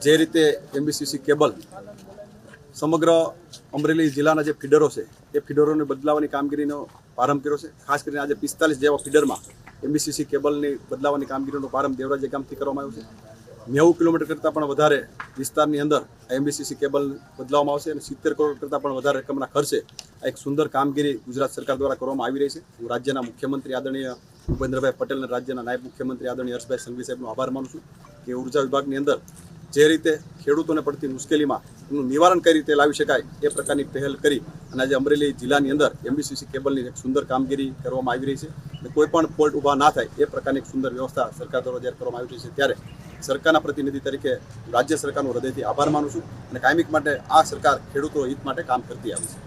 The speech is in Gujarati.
જે રીતે એમબીસીસી કેબલ સમગ્ર અમરેલી જિલ્લાના જે ફીડરો છે એ ફીડરોને બદલાવાની કામગીરીનો પ્રારંભ કર્યો છે. ખાસ કરીને આજે 45 જેવા ફીડરમાં એમબીસીસી કેબલની બદલાવાની કામગીરીનો પ્રારંભ દેવરાજે ગામથી કરવામાં આવ્યો છે. 90 કિલોમીટર કરતાં પણ વધારે વિસ્તારની અંદર એમબીસીસી કેબલ બદલાવવામાં આવશે અને 70 કરોડ કરતાં પણ વધારે રકમના ખર્ચે આ એક સુંદર કામગીરી ગુજરાત સરકાર દ્વારા કરવામાં આવી રહી છે. હું રાજ્યના મુખ્યમંત્રી આદરણીય ભૂપેન્દ્રભાઈ પટેલ અને રાજ્યના નાયબ મુખ્યમંત્રી આદરણીય હર્ષભાઈ સંઘવી સાહેબનો આભાર માનું છું કે ઉર્જા વિભાગની અંદર જે રીતે ખેડૂતોને પડતી મુશ્કેલીમાં એનું નિવારણ કઈ રીતે લાવી શકાય એ પ્રકારની પહેલ કરી અને આજે અમરેલી જિલ્લાની અંદર એમબીસીસી કેબલની એક સુંદર કામગીરી કરવામાં આવી રહી છે અને કોઈ પણ ફોલ્ટ ઊભા ના થાય એ પ્રકારની એક સુંદર વ્યવસ્થા સરકાર દ્વારા જ્યારે કરવામાં આવી રહી છે ત્યારે સરકારના પ્રતિનિધિ તરીકે રાજ્ય સરકારનો હૃદયથી આભાર માનું છું અને કાયમિક માટે આ સરકાર ખેડૂતો હિત માટે કામ કરતી આવી છે.